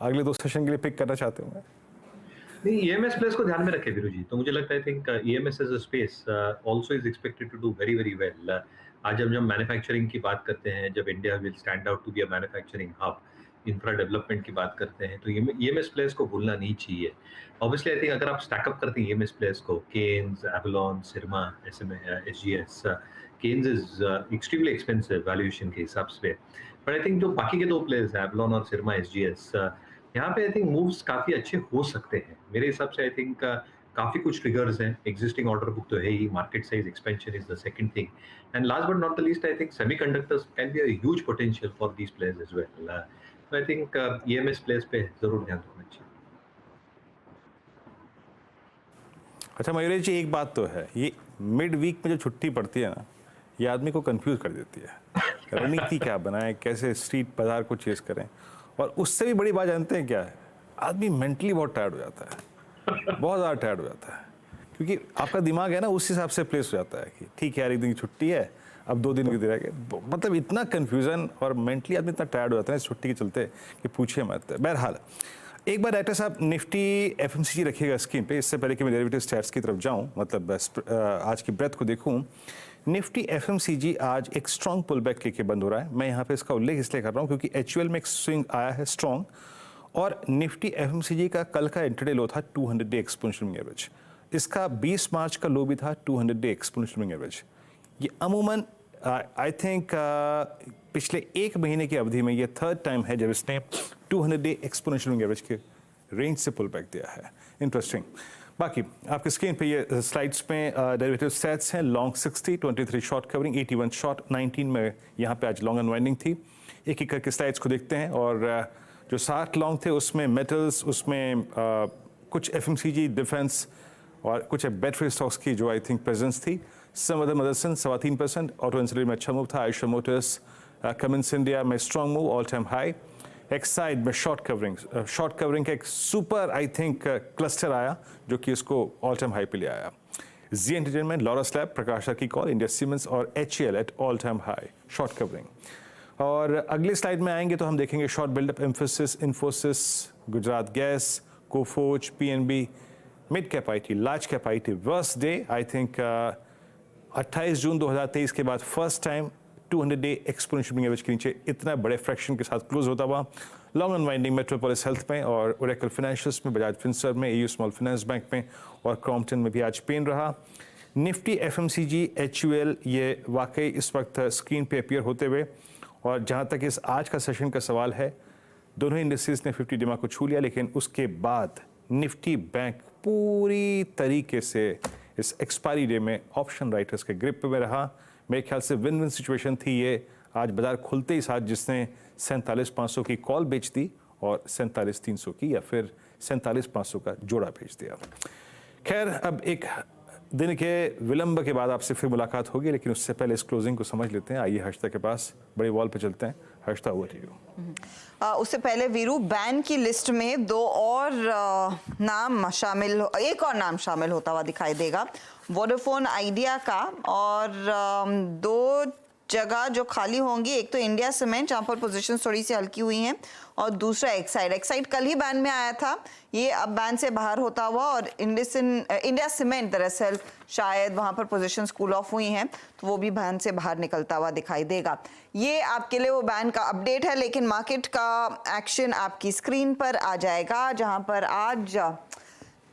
अगले 2 सेशन के लिए पिक करना चाहते होंगे। नहीं, ईएमएस प्लेस को ध्यान में रखें वीरू जी, तो मुझे लगता है I think EMS as a space also is expected to do very very well. आज जब हम मैन्युफैक्चरिंग की बात करते हैं, जब India will stand out to be a manufacturing hub, infra development की बात करते हैं, तो ईएमएस प्लेस को भूलना नहीं चाहिए। ऑब्वियसली आई थिंक अगर आप स्टैक अप करते हैं ईएमएस प्लेस को, Kaynes, Avalon, Syrma, SGS, Kaynes is extremely expensive valuation के हिसाब से, बट आई थिंक जो बाकी के 2 प्लेयर्स हैं, एवलॉन और सिरमा, एसजीएस, यहाँ पे आई थिंक मूव्स काफी अच्छे हो सकते हैं मेरे हिसाब से। आई थिंक काफी कुछ ट्रिगर्स हैं, एग्जिस्टिंग ऑर्डर बुक तो है ही, market size expansion is the second thing, and last but not the least I think semiconductors can be a huge potential for these players as well. तो I think EMS players पे जरूर ध्यान रखना चाहिए। अच्छा मयूरेश जी, एक बात तो है, ये मिड वीक में जो छुट्टी पड़ती है ना, ये आदमी को कंफ्यूज कर देती है। रणनीति क्या बनाएं, कैसे स्ट्रीट बाजार को चेस करें, और उससे भी बड़ी बात जानते हैं क्या है, आदमी मेंटली बहुत टायर्ड हो जाता है, बहुत ज़्यादा टायर्ड हो जाता है, क्योंकि आपका दिमाग है ना उस हिसाब से प्लेस हो जाता है कि ठीक है यार, एक दिन की छुट्टी है, अब 2 दिन की रह गए, मतलब इतना कन्फ्यूज़न और मेंटली आदमी इतना टायर्ड हो जाता है इस छुट्टी के चलते कि पूछिए मत। बहरहाल एक बार डायरेक्टर साहब निफ्टी एफएमसीजी रखिएगा स्क्रीन पे, इससे पहले कि मैं डेरिवेटिव स्टैट्स की तरफ जाऊं, मतलब आज की ब्रेथ को देखूं। निफ्टी एफएमसीजी आज एक स्ट्रॉन्ग पुल बैक के बंद हो रहा है। मैं यहाँ पे इसका उल्लेख इसलिए कर रहा हूँ क्योंकि एचयूएल में एक स्विंग आया है स्ट्रॉन्ग, और निफ्टी एफएमसीजी का कल का इंट्राडे लो था 200 डे एक्सपोनेंशियल मूविंग एवरेज, इसका 20 मार्च का लो भी था 200 डे एक्सपोनेंशियल मूविंग एवरेज। ये अमूमन आई थिंक पिछले 1 महीने की अवधि में ये थर्ड टाइम है जब इसने 200 डे एक्सपोनेंशियल मूविंग एवरेज के रेंज से पुल बैक दिया है। इंटरेस्टिंग। बाकी आपके स्क्रीन पे ये स्लाइड्स में डेरिवेटिव सेट्स हैं, लॉन्ग 60, 23 शॉर्ट कवरिंग, 81 शॉर्ट, 19 में यहाँ पे आज लॉन्ग अनवाइंडिंग थी। एक एक करके स्लाइड्स को देखते हैं, और जो 60 लॉन्ग थे उसमें मेटल्स, उसमें कुछ एफएमसीजी, डिफेंस और कुछ बैटरी स्टॉक्स की जो आई थिंक प्रेजेंस थी। Some other Motherson 3.25%, auto insulator में अच्छा मूव था, आयशा मोटर्स, कमिंस इंडिया में strong move, all time high. Exide में शॉर्ट कवरिंग का एक सुपर आई थिंक क्लस्टर आया जो कि इसको ऑल टाइम हाई पे ले आया। जी एंटरटेनमेंट, लॉरस लैब, प्रकाशा की कॉल, इंडिया सीमेंस और HL at all time high short covering. और अगले स्लाइड में आएंगे तो हम देखेंगे short buildup, Mphasis, Infosys, Gujarat gas, Coforge, PNB, mid cap IT, large cap IT. Worst day I think 28 June 2023 के बाद first time 200 day exponential moving average के नीचे इतना बड़े फ्रैक्शन के साथ क्लोज होता हुआ। लॉन्ग अनवाइंडिंग मेट्रोपोलिस हेल्थ में और ओरेकल फाइनेंशियल्स में, बजाज फिनसर्व में, एयू स्मॉल फाइनेंस बैंक में और क्रॉम्पटन में भी आज पेन रहा। निफ्टी एफएमसीजी, एचयूएल ये वाकई इस वक्त स्क्रीन पे अपीयर होते हुए, और जहां तक इस आज का सेशन का सवाल है, दोनों इंडस्ट्रीज ने 50 डिमा को छू लिया, लेकिन उसके बाद निफ्टी बैंक पूरी तरीके से इस एक्सपायरी डे में ऑप्शन राइटर्स के ग्रिप में रहा। मेरे ख्याल से विन विन सिचुएशन थी ये। आज बाजार खुलते ही साथ जिसने 47,500 की कॉल बेच दी और 47,300 की या फिर 47,500 का जोड़ा भेज दिया। खैर, अब एक दिन के विलंब के बाद आपसे फिर मुलाकात होगी, लेकिन उससे पहले इस क्लोजिंग को समझ लेते हैं। आइए हर्षिता के पास बड़े वॉल पे चलते हैं। Harshita, over to you. उससे पहले वीरू, बैन की लिस्ट में 2 और नाम शामिल, एक और नाम शामिल होता हुआ दिखाई देगा, वोडाफोन आइडिया का, और 2 जगह जो खाली होंगी, एक तो इंडिया सीमेंट जहाँ पर पोजीशन थोड़ी सी हल्की हुई हैं, और दूसरा एक्साइड कल ही बैन में आया था, ये अब बैन से बाहर होता हुआ, और इंडिया सीमेंट दरअसल शायद वहाँ पर पोजीशंस कूल ऑफ हुई हैं, तो वो भी बैन से बाहर निकलता हुआ दिखाई देगा। ये आपके लिए वो बैन का अपडेट है, लेकिन मार्केट का एक्शन आपकी स्क्रीन पर आ जाएगा, जहाँ पर आज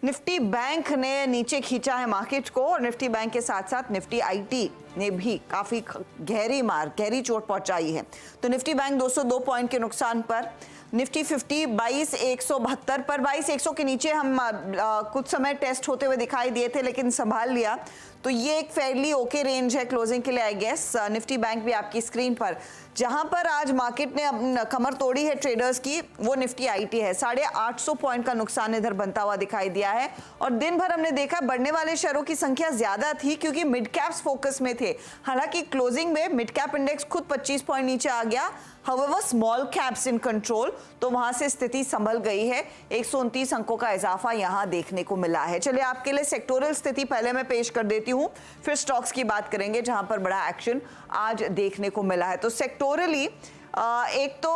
निफ्टी बैंक ने नीचे खींचा है मार्केट को, और निफ्टी बैंक के साथ साथ निफ्टी आईटी ने भी काफी गहरी चोट पहुंचाई है। तो निफ्टी बैंक 202 पॉइंट के नुकसान पर, निफ्टी 50 22,172 पर, 22,100 के नीचे हम कुछ समय टेस्ट होते हुए दिखाई दिए थे, लेकिन संभाल लिया। तो ये एक फेयरली ओके रेंज है क्लोजिंग के लिए आई गेस। निफ्टी बैंक भी आपकी स्क्रीन पर, जहां पर आज मार्केट ने कमर तोड़ी है ट्रेडर्स की, वो निफ्टी आईटी है। 850 पॉइंट का नुकसान इधर बनता हुआ दिखाई दिया है, और दिन भर हमने देखा बढ़ने वाले शेयरों की संख्या ज्यादा थी क्योंकि मिड कैप्स फोकस में थे। हालांकि क्लोजिंग में मिड कैप इंडेक्स खुद 25 पॉइंट नीचे आ गया, However, small caps in control, तो वहां से स्थिति संभल गई है। 129 अंकों का इजाफा यहां देखने को मिला है। चलिए आपके लिए सेक्टोरल स्थिति पहले मैं पेश कर देती हूं, फिर स्टॉक्स की बात करेंगे जहां पर बड़ा एक्शन आज देखने को मिला है। तो सेक्टोरली एक तो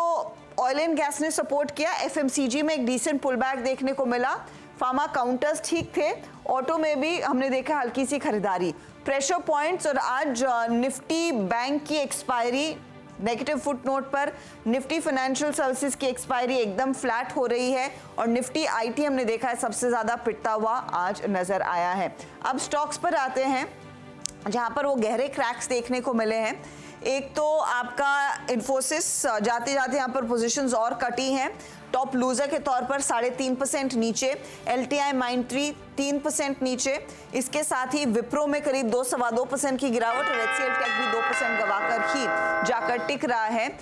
ऑयल एंड गैस ने सपोर्ट किया, एफएमसीजी में एक डिसेंट पुल बैक देखने को मिला, फार्मा काउंटर्स ठीक थे, ऑटो में भी हमने देखा हल्की सी खरीदारी, प्रेशर पॉइंट्स। और आज निफ्टी बैंक की एक्सपायरी नेगेटिव फुटनोट पर, निफ्टी फाइनेंशियल सर्विसेज की एक्सपायरी एकदम फ्लैट हो रही है और निफ्टी आईटी हमने देखा है सबसे ज्यादा पिटता हुआ आज नजर आया है। अब स्टॉक्स पर आते हैं जहां पर वो गहरे क्रैक्स देखने को मिले हैं। एक तो आपका इन्फोसिस जाते जाते यहाँ पर पोजीशंस और कटी हैं, टॉप लूजर के तौर पर 3.5% नीचे, LTI Mindtree 3% नीचे, इसके साथ ही विप्रो में करीब 2-2.25% की गिरावट और HCL टेक भी 2% गवाकर ही जाकर टिक रहा है।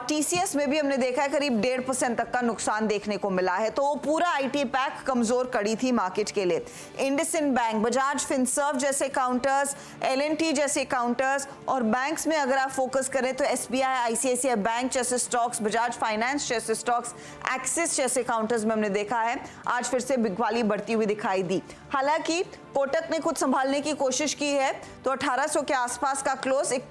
TCS में भी हमने देखा है करीब 1.5% तक का नुकसान देखने को मिला है, तो पूरा IT पैक कमजोर कड़ी थी मार्केट के लिए। इंडसइंड बैंक, बजाज फिनसर्व जैसे काउंटर्स, L&T जैसे काउंटर्स, और बैंक्स में अगर आप फोकस करें तो SBI, ICICI बैंक जैसे स्टॉक्स, बजाज फाइनेंस जैसे स्टॉक्स, एक्सिस जैसे काउंटर्स में हमने देखा है आज फिर से बिकवाली बढ़ती हुई दिखाई दी। हालांकि कोटक ने खुद संभालने की कोशिश की है, तो 1800 के आसपास का क्लोज, एक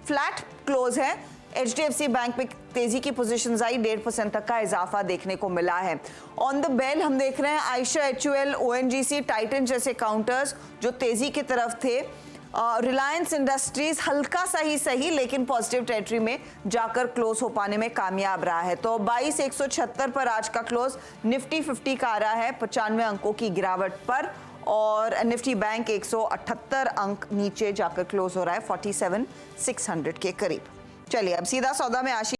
फ्लैट क्लोज है। HDFC बैंक में तेजी की पोजीशंस आई, 1.5% तक का इजाफा देखने को मिला है। ऑन द बेल हम देख रहे हैं आयशा, HUL, ONGC, टाइटन जैसे काउंटर्स जो तेजी की तरफ थे। रिलायंस इंडस्ट्रीज हल्का सा ही सही लेकिन पॉजिटिव टेरिटरी में जाकर क्लोज हो पाने में कामयाब रहा है। तो 22,176 पर आज का क्लोज निफ्टी 50 का आ रहा है 95 अंकों की गिरावट पर, और निफ्टी बैंक 178 अंक नीचे जाकर क्लोज हो रहा है 47,600 के करीब। चलिए अब सीधा सौदा में आशी